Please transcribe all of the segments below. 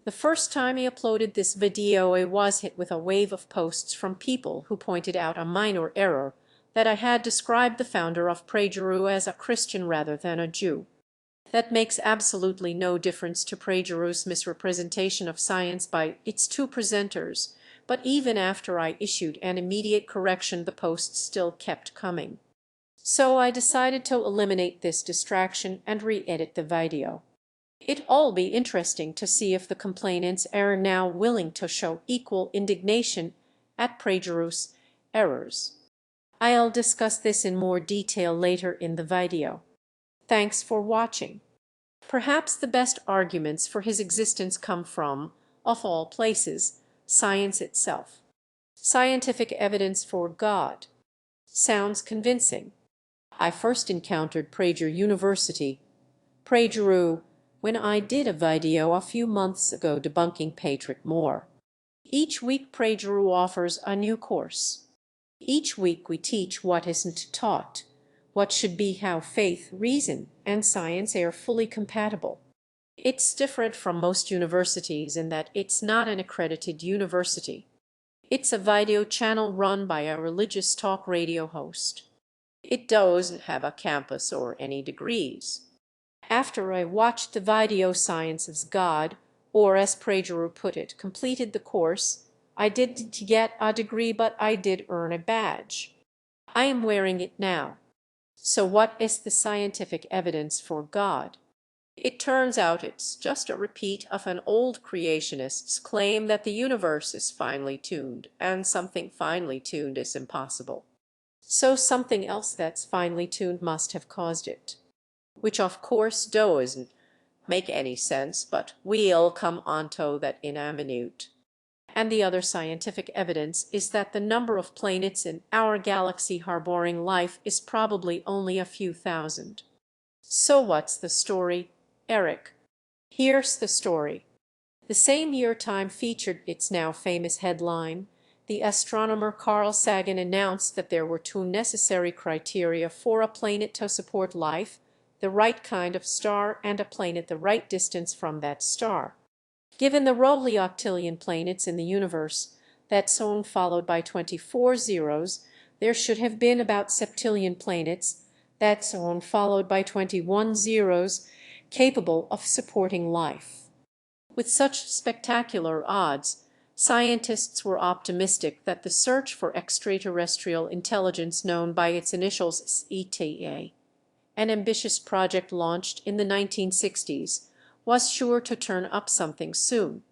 The first time I uploaded this video, I was hit with a wave of posts from people who pointed out a minor error, that I had described the founder of PragerU as a Christian rather than a Jew. That makes absolutely no difference to PragerU's misrepresentation of science by its two presenters, but even after I issued an immediate correction, the posts still kept coming. So I decided to eliminate this distraction and re-edit the video. It'll be interesting to see if the complainants are now willing to show equal indignation at PragerU's errors. I'll discuss this in more detail later in the video. Thanks for watching. Perhaps the best arguments for his existence come from, of all places, science itself. Scientific evidence for God. Sounds convincing. I first encountered Prager University, PragerU, when I did a video a few months ago debunking Patrick Moore. Each week PragerU offers a new course. Each week we teach what isn't taught, what should be, how faith, reason, and science are fully compatible. It's different from most universities in that it's not an accredited university. It's a video channel run by a religious talk radio host. It doesn't have a campus or any degrees. After I watched the video Science is God, or as PragerU put it, completed the course, I didn't get a degree, but I did earn a badge. I am wearing it now. So what is the scientific evidence for God? It turns out it's just a repeat of an old creationist's claim that the universe is finely tuned, and something finely tuned is impossible. So something else that's finely tuned must have caused it. Which of course doesn't make any sense, but we'll come onto that in a minute. And the other scientific evidence is that the number of planets in our galaxy harboring life is probably only a few thousand. So what's the story, Eric? Here's the story. The same year Time featured its now famous headline, the astronomer Carl Sagan announced that there were two necessary criteria for a planet to support life: the right kind of star and a planet the right distance from that star. Given the roughly octillion planets in the universe, that's soon followed by 24 zeros, there should have been about septillion planets, that's soon followed by 21 zeros, capable of supporting life. With such spectacular odds, scientists were optimistic that the search for extraterrestrial intelligence known by its initials S.E.T.I, an ambitious project launched in the 1960s, was sure to turn up something soon.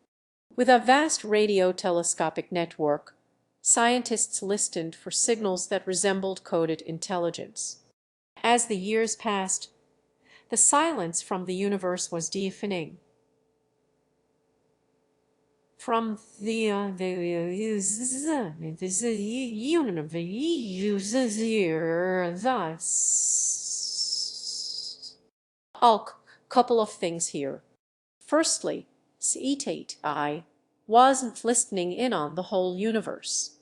With a vast radio telescopic network, scientists listened for signals that resembled coded intelligence. As the years passed, the silence from the universe was deafening. From the universe, thus. Couple of things here. Firstly, S.E.T.I wasn't listening in on the whole universe.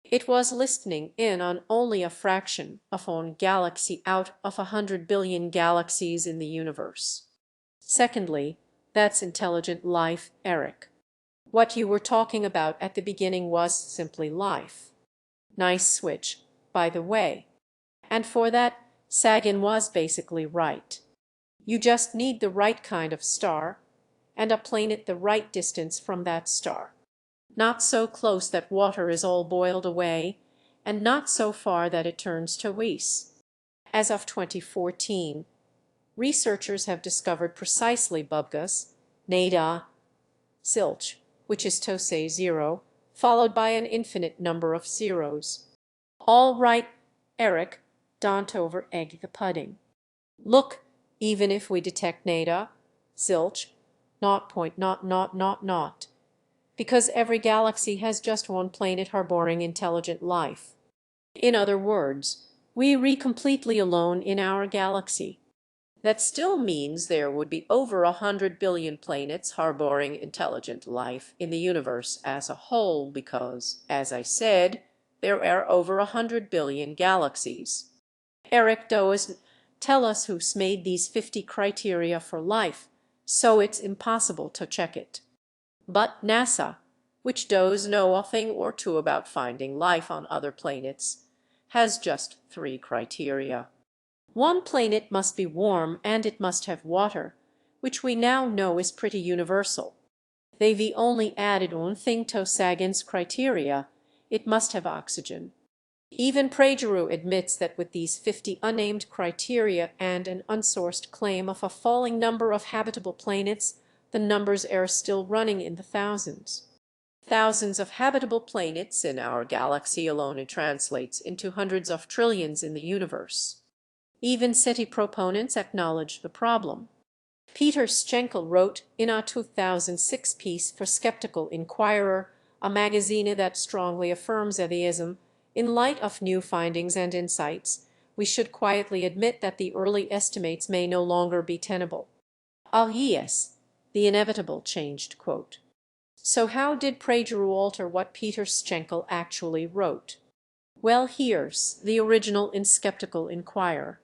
It was listening in on only a fraction of one galaxy out of 100 billion galaxies in the universe. Secondly, that's intelligent life, Eric. What you were talking about at the beginning was simply life. Nice switch, by the way. And for that, Sagan was basically right. You just need the right kind of star, and a planet the right distance from that star. Not so close that water is all boiled away, and not so far that it turns to ice. As of 2014, researchers have discovered precisely Bubgas, Nada, Zilch, which is to say 0, followed by an infinite number of zeros. All right, Eric, don't over egg the pudding. Look, even if we detect Nada, Zilch, not, because every galaxy has just one planet harboring intelligent life. In other words, we're completely alone in our galaxy. That still means there would be over 100 billion planets harboring intelligent life in the universe as a whole because, as I said, there are over 100 billion galaxies. Eric doesn't tell us who's made these 50 criteria for life, so it's impossible to check it. But NASA, which does know a thing or two about finding life on other planets, has just 3 criteria. One planet must be warm and it must have water, which we now know is pretty universal. They've only added one thing to Sagan's criteria: it must have oxygen. Even PragerU admits that with these 50 unnamed criteria and an unsourced claim of a falling number of habitable planets, the numbers are still running in the thousands. Thousands of habitable planets in our galaxy alone, it translates into hundreds of trillions in the universe. Even S.E.T.I proponents acknowledge the problem. Peter Schenkel wrote in a 2006 piece for Skeptical Inquirer, a magazine that strongly affirms atheism, in light of new findings and insights, we should quietly admit that the early estimates may no longer be tenable. Ah yes, the inevitable changed quote. So how did PragerU alter what Peter Schenkel actually wrote? Well, here's the original in Skeptical Inquirer.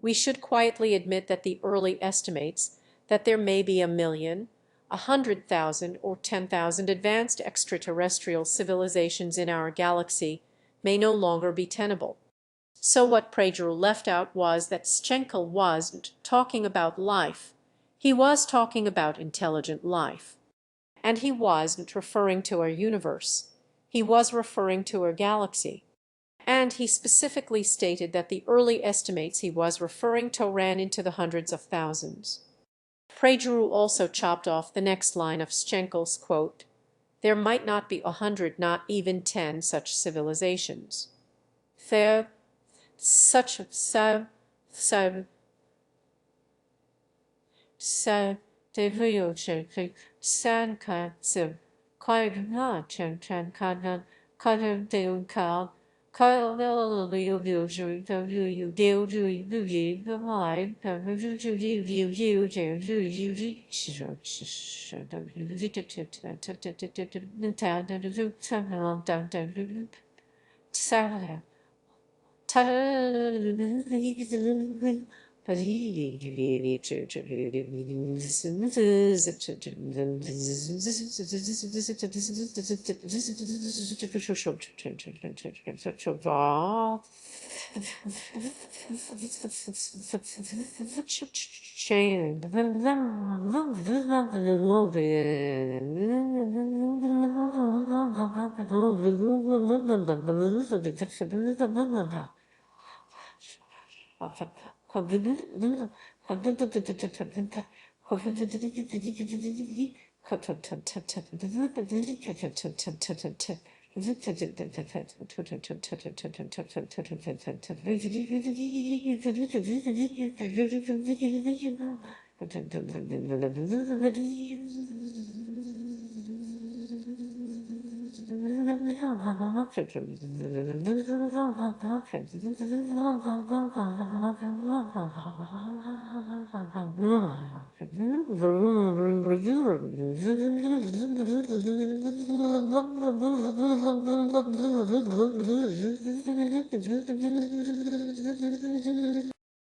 We should quietly admit that the early estimates that there may be 1,000,000, 100,000, or 10,000 advanced extraterrestrial civilizations in our galaxy may no longer be tenable. So what PragerU left out was that Schenkel wasn't talking about life. He was talking about intelligent life. And he wasn't referring to our universe. He was referring to our galaxy. And he specifically stated that the early estimates he was referring to ran into the hundreds of thousands. PragerU also chopped off the next line of Schenkel's quote: there might not be 100, not even 10 such civilizations. There, such so de real san sim quite not chen kanan kanan de kal kal you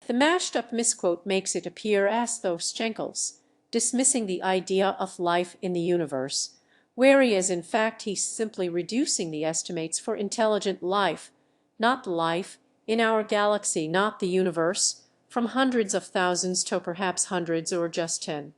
The mashed-up misquote makes it appear as though Schenkel's dismissing the idea of life in the universe, whereas in fact he's simply reducing the estimates for intelligent life, not life, in our galaxy, not the universe, from hundreds of thousands to perhaps hundreds or just 10.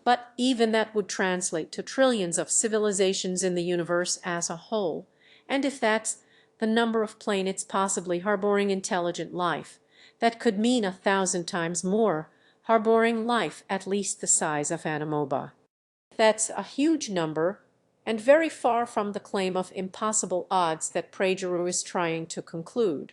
But even that would translate to trillions of civilizations in the universe as a whole, and if that's the number of planets possibly harboring intelligent life, that could mean 1,000 times more harboring life at least the size of an amoeba. That's a huge number, and very far from the claim of impossible odds that PragerU is trying to conclude.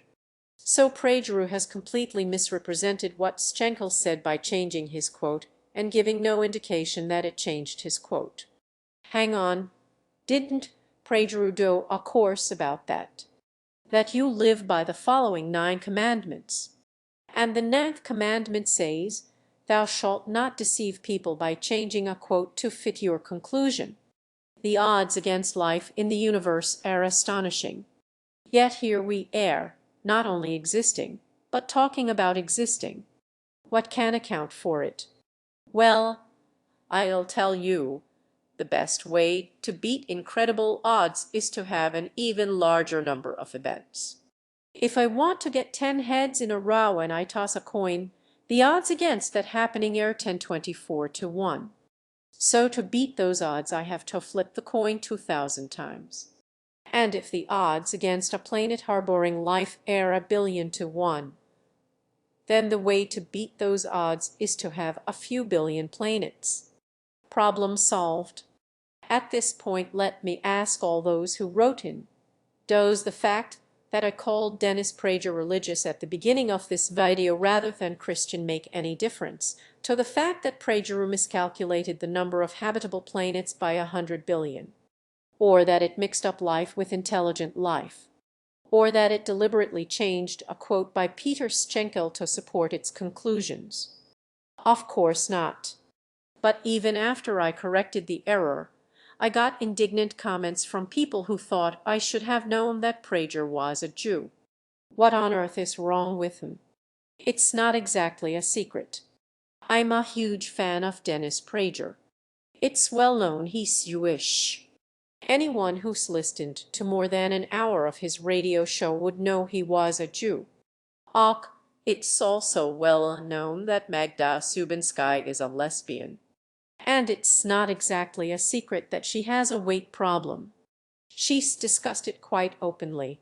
So PragerU has completely misrepresented what Schenkel said by changing his quote and giving no indication that it changed his quote. Hang on, didn't PragerU do a course about that? That you live by the following 9 commandments. And the 9th commandment says, thou shalt not deceive people by changing a quote to fit your conclusion. The odds against life in the universe are astonishing. Yet here we are, not only existing, but talking about existing. What can account for it? Well, I'll tell you. The best way to beat incredible odds is to have an even larger number of events. If I want to get 10 heads in a row and I toss a coin, the odds against that happening are 1024 to 1. So to beat those odds I have to flip the coin 2,000 times. And if the odds against a planet harboring life are 1,000,000,000 to 1, then the way to beat those odds is to have a few billion planets. Problem solved. At this point let me ask all those who wrote in, does the fact that I called Dennis Prager religious at the beginning of this video rather than Christian make any difference to the fact that PragerU miscalculated the number of habitable planets by 100 billion? Or that it mixed up life with intelligent life? Or that it deliberately changed a quote by Peter Schenkel to support its conclusions? Of course not. But even after I corrected the error, I got indignant comments from people who thought I should have known that Prager was a Jew. What on earth is wrong with him? It's not exactly a secret. I'm a huge fan of Dennis Prager. It's well known he's Jewish. Anyone who's listened to more than an hour of his radio show would know he was a Jew. Och, it's also well known that Magda Subinsky is a lesbian. And it's not exactly a secret that she has a weight problem. She's discussed it quite openly.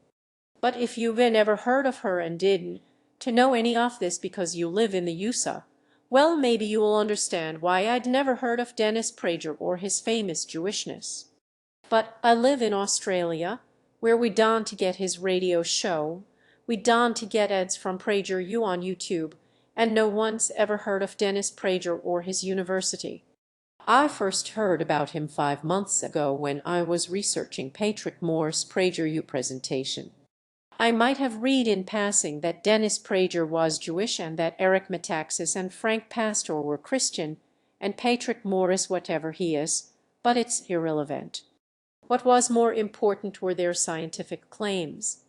But if you've never heard of her and didn't to know any of this because you live in the USA, well, maybe you will understand why I'd never heard of Dennis Prager or his famous Jewishness. But I live in Australia, where we don to get his radio show, we don to get ads from PragerU on YouTube, and no one's ever heard of Dennis Prager or his university. I first heard about him 5 months ago when I was researching Patrick Moore's PragerU presentation. I might have read in passing that Dennis Prager was Jewish and that Eric Metaxas and Frank Pastore were Christian, and Patrick Moore is whatever he is, but it's irrelevant. What was more important were their scientific claims.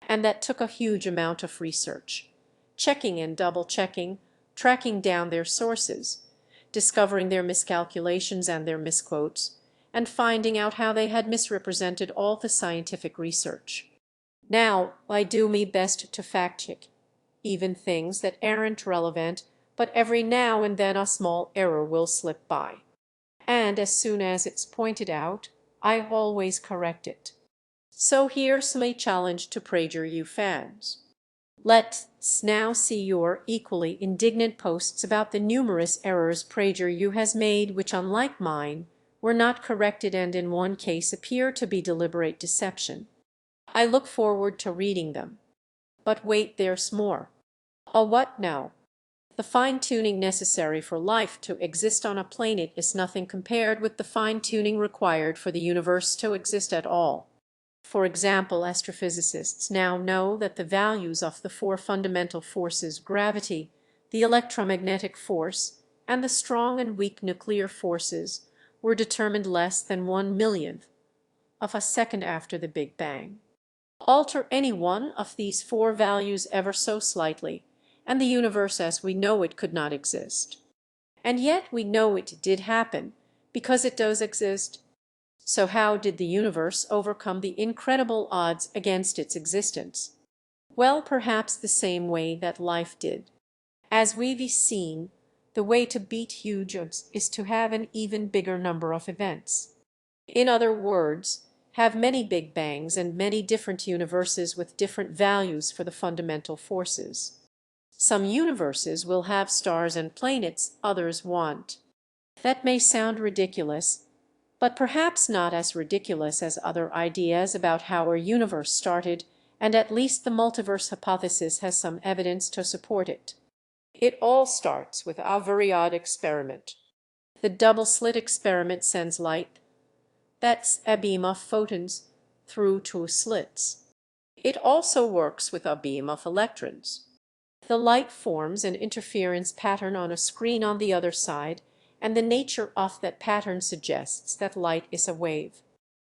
And that took a huge amount of research, checking and double-checking, tracking down their sources, discovering their miscalculations and their misquotes, and finding out how they had misrepresented all the scientific research. Now, I do my best to fact-check even things that aren't relevant, but every now and then a small error will slip by. And as soon as it's pointed out, I always correct it. So here's my challenge to PragerU fans. Let's now see your equally indignant posts about the numerous errors PragerU has made which, unlike mine, were not corrected and in one case appear to be deliberate deception. I look forward to reading them. But wait, there's more. Oh, what now? The fine-tuning necessary for life to exist on a planet is nothing compared with the fine-tuning required for the universe to exist at all. For example, astrophysicists now know that the values of the 4 fundamental forces, gravity, the electromagnetic force, and the strong and weak nuclear forces, were determined less than 1/1,000,000th of a second after the Big Bang. Alter any one of these 4 values ever so slightly, and the universe as we know it could not exist. And yet we know it did happen, because it does exist. So how did the universe overcome the incredible odds against its existence? Well, perhaps the same way that life did. As we've seen, the way to beat huge odds is to have an even bigger number of events. In other words, have many Big Bangs and many different universes with different values for the fundamental forces. Some universes will have stars and planets, others won't. That may sound ridiculous, but perhaps not as ridiculous as other ideas about how our universe started, and at least the multiverse hypothesis has some evidence to support it. It all starts with our very odd experiment. The double-slit experiment sends light, that's a beam of photons, through 2 slits. It also works with a beam of electrons. The light forms an interference pattern on a screen on the other side, and the nature of that pattern suggests that light is a wave.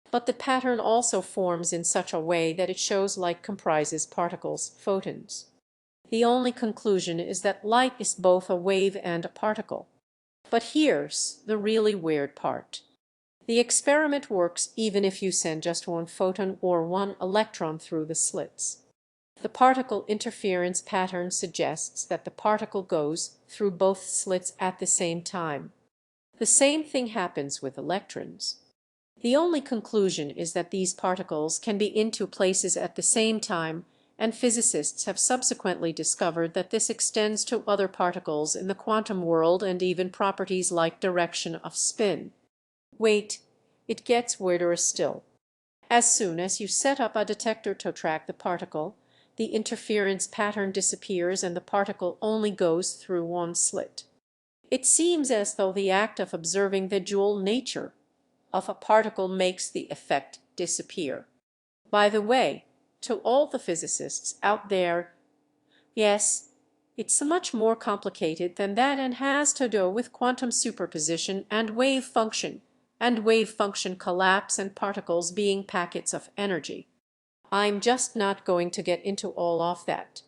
But the pattern also forms in such a way that it shows light comprises particles, photons. The only conclusion is that light is both a wave and a particle. But here's the really weird part. The experiment works even if you send just one photon or one electron through the slits. The particle interference pattern suggests that the particle goes through both slits at the same time. The same thing happens with electrons. The only conclusion is that these particles can be in two places at the same time, and physicists have subsequently discovered that this extends to other particles in the quantum world and even properties like direction of spin. Wait, it gets weirder still. As soon as you set up a detector to track the particle, the interference pattern disappears and the particle only goes through one slit. It seems as though the act of observing the dual nature of a particle makes the effect disappear. By the way, to all the physicists out there, yes, it's much more complicated than that and has to do with quantum superposition and wave function collapse and particles being packets of energy. I'm just not going to get into all of that.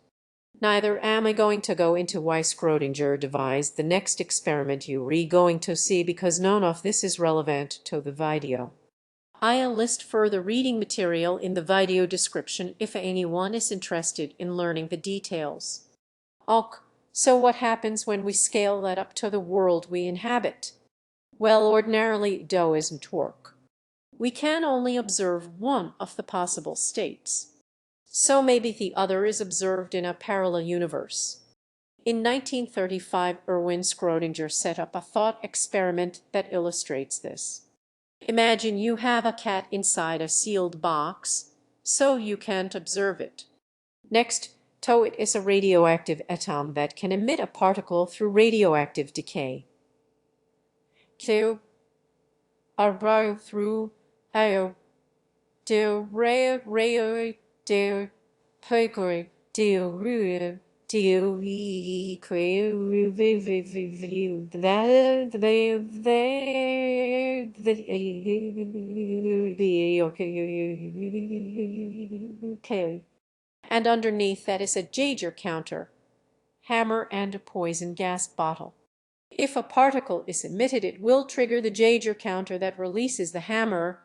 Neither am I going to go into why Schrödinger devised the next experiment you're going to see, because none of this is relevant to the video. I'll list further reading material in the video description if anyone is interested in learning the details. Ok, so what happens when we scale that up to the world we inhabit? Well, ordinarily it doesn't work. We can only observe one of the possible states. So maybe the other is observed in a parallel universe. In 1935, Erwin Schrödinger set up a thought experiment that illustrates this. Imagine you have a cat inside a sealed box, so you can't observe it. Next to it is a radioactive atom that can emit a particle through radioactive decay. Through der der pegre der and underneath that is a Jaeger counter, hammer, and a poison gas bottle. If a particle is emitted, it will trigger the Jaeger counter that releases the hammer,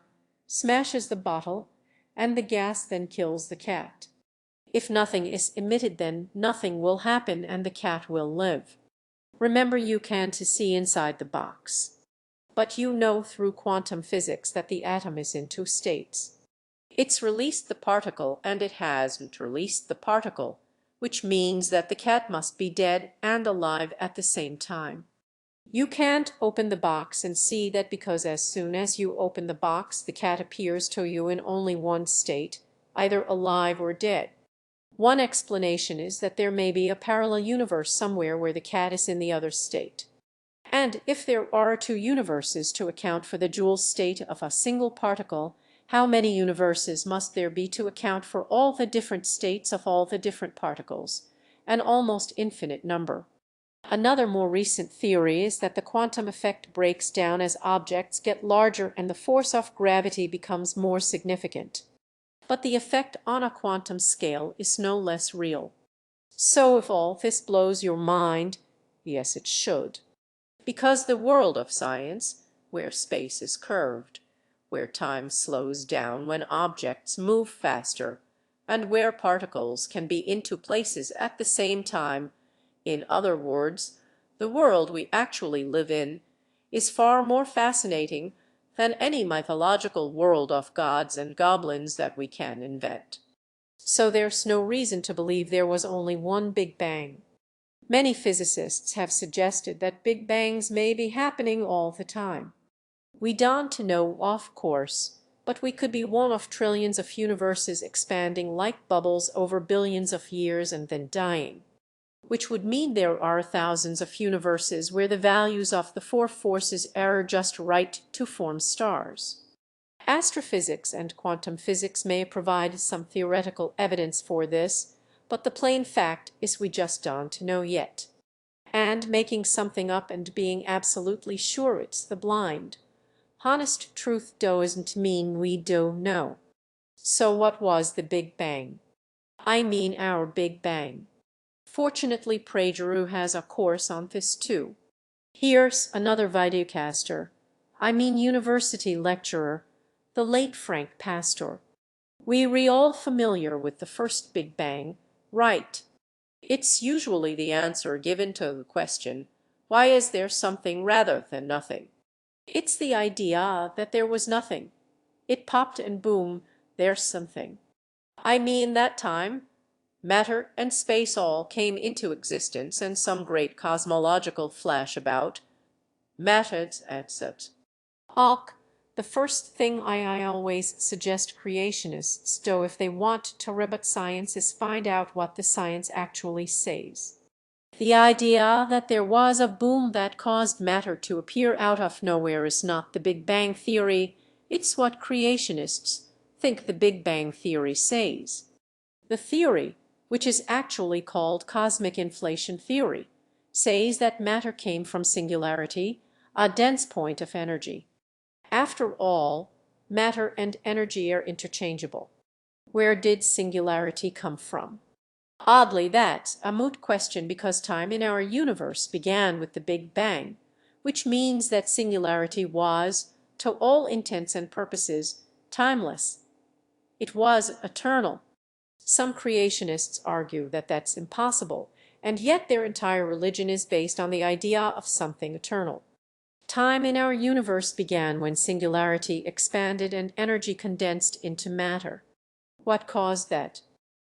smashes the bottle, and the gas then kills the cat. If nothing is emitted, then nothing will happen and the cat will live. Remember, you can't see inside the box, but you know through quantum physics that the atom is in two states. It's released the particle and it hasn't released the particle, which means that the cat must be dead and alive at the same time. You can't open the box and see that, because as soon as you open the box, the cat appears to you in only one state, either alive or dead. One explanation is that there may be a parallel universe somewhere where the cat is in the other state. And if there are two universes to account for the dual state of a single particle, how many universes must there be to account for all the different states of all the different particles? An almost infinite number. Another more recent theory is that the quantum effect breaks down as objects get larger and the force of gravity becomes more significant. But the effect on a quantum scale is no less real. So if all this blows your mind, yes, it should. Because the world of science, where space is curved, where time slows down when objects move faster, and where particles can be in two places at the same time, in other words, the world we actually live in, is far more fascinating than any mythological world of gods and goblins that we can invent. So there's no reason to believe there was only one Big Bang. Many physicists have suggested that Big Bangs may be happening all the time. We don't know, of course, but we could be one of trillions of universes expanding like bubbles over billions of years and then dying, which would mean there are thousands of universes where the values of the four forces are just right to form stars. Astrophysics and quantum physics may provide some theoretical evidence for this, but the plain fact is we just don't know yet. And making something up and being absolutely sure it's the blind, honest truth doesn't mean we don't know. So what was the Big Bang? I mean our Big Bang. Fortunately, PragerU has a course on this too. Here's another videocaster. I mean university lecturer, the late Frank Pastore. We all familiar with the first Big Bang, right? It's usually the answer given to the question, why is there something rather than nothing? It's the idea that there was nothing. It popped and boom, there's something. I mean that time, matter and space all came into existence and some great cosmological flash about, methods, etc. Och, the first thing I always suggest creationists do if they want to rebut science is find out what the science actually says. The idea that there was a boom that caused matter to appear out of nowhere is not the Big Bang theory, it's what creationists think the Big Bang theory says. The theory, which is actually called cosmic inflation theory, says that matter came from singularity, a dense point of energy. After all, matter and energy are interchangeable. Where did singularity come from? Oddly, that's a moot question because time in our universe began with the Big Bang, which means that singularity was, to all intents and purposes, timeless. It was eternal. Some creationists argue that that's impossible, and yet their entire religion is based on the idea of something eternal. Time in our universe began when singularity expanded and energy condensed into matter. What caused that?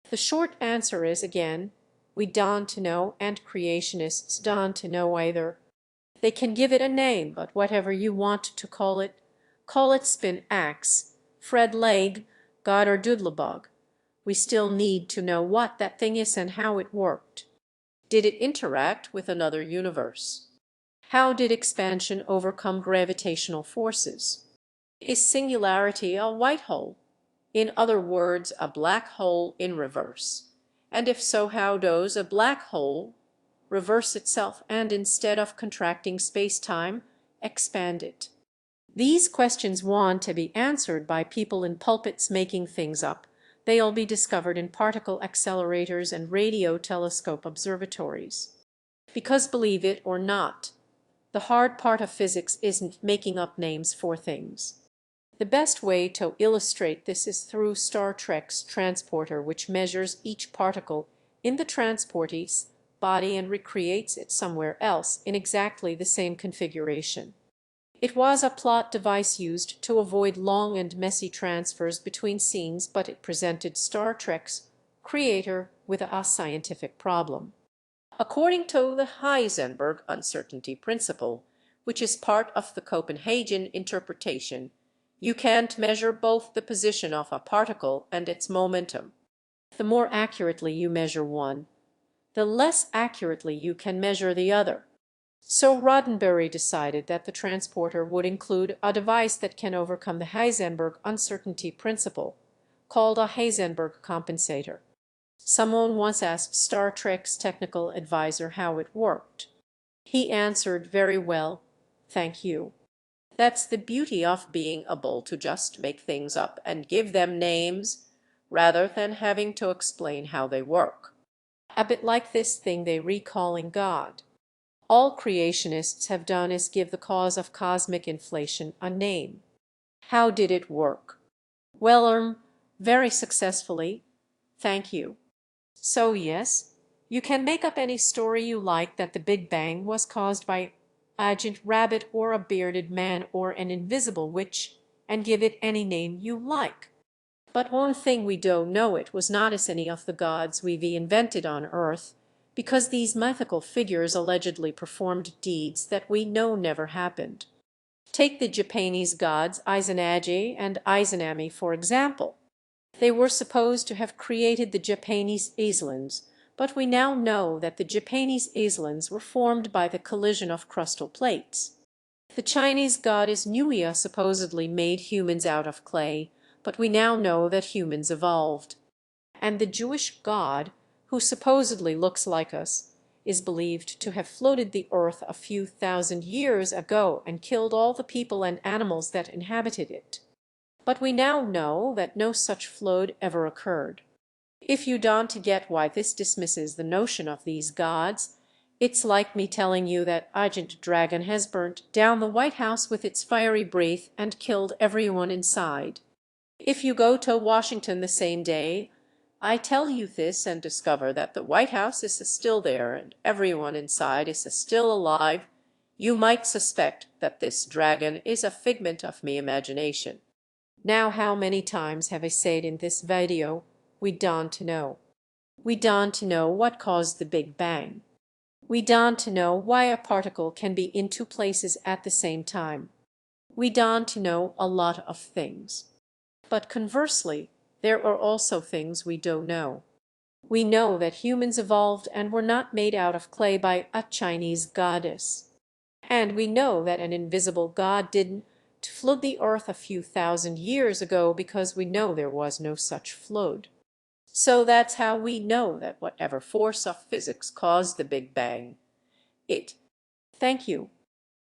The short answer is, again, we don't know and creationists don't know either. They can give it a name, but whatever you want to call it spin axe, Fred Leg, God or Doodlebug. We still need to know what that thing is and how it worked. Did it interact with another universe? How did expansion overcome gravitational forces? Is singularity a white hole? In other words, a black hole in reverse. And if so, how does a black hole reverse itself and instead of contracting space-time, expand it? These questions want to be answered by people in pulpits making things up. They'll be discovered in particle accelerators and radio telescope observatories. Because believe it or not, the hard part of physics isn't making up names for things. The best way to illustrate this is through Star Trek's transporter, which measures each particle in the transportee's body and recreates it somewhere else in exactly the same configuration. It was a plot device used to avoid long and messy transfers between scenes, but it presented Star Trek's creator with a scientific problem. According to the Heisenberg uncertainty principle, which is part of the Copenhagen interpretation, you can't measure both the position of a particle and its momentum. The more accurately you measure one, the less accurately you can measure the other. So Roddenberry decided that the transporter would include a device that can overcome the Heisenberg uncertainty principle, called a Heisenberg compensator. Someone once asked Star Trek's technical advisor how it worked. He answered, very well, thank you. That's the beauty of being able to just make things up and give them names rather than having to explain how they work. A bit like this thing they recalling God. All creationists have done is give the cause of cosmic inflation a name. How did it work? Well, very successfully. Thank you. So yes, you can make up any story you like that the Big Bang was caused by Agent Rabbit or a bearded man or an invisible witch, and give it any name you like. But one thing we don't know it was not as any of the gods we've invented on Earth, because these mythical figures allegedly performed deeds that we know never happened. Take the Japanese gods Izanagi and Izanami for example. They were supposed to have created the Japanese islands, but we now know that the Japanese islands were formed by the collision of crustal plates. The Chinese goddess Nuea supposedly made humans out of clay, but we now know that humans evolved. And the Jewish god, who supposedly looks like us, is believed to have floated the earth a few thousand years ago and killed all the people and animals that inhabited it. But we now know that no such flood ever occurred. If you don't get why this dismisses the notion of these gods It's like me telling you that Agent Dragon has burnt down the White House with its fiery breath and killed everyone inside. If you go to Washington the same day I tell you this and discover that the White House is still there and everyone inside is still alive, you might suspect that this dragon is a figment of me imagination. Now, how many times have I said in this video, we don't know. We don't know what caused the Big Bang. We don't know why a particle can be in two places at the same time. We don't know a lot of things. But conversely, there are also things we don't know. We know that humans evolved and were not made out of clay by a Chinese goddess. And we know that an invisible god didn't flood the earth a few thousand years ago because we know there was no such flood. So that's how we know that whatever force of physics caused the Big Bang, it. Thank you.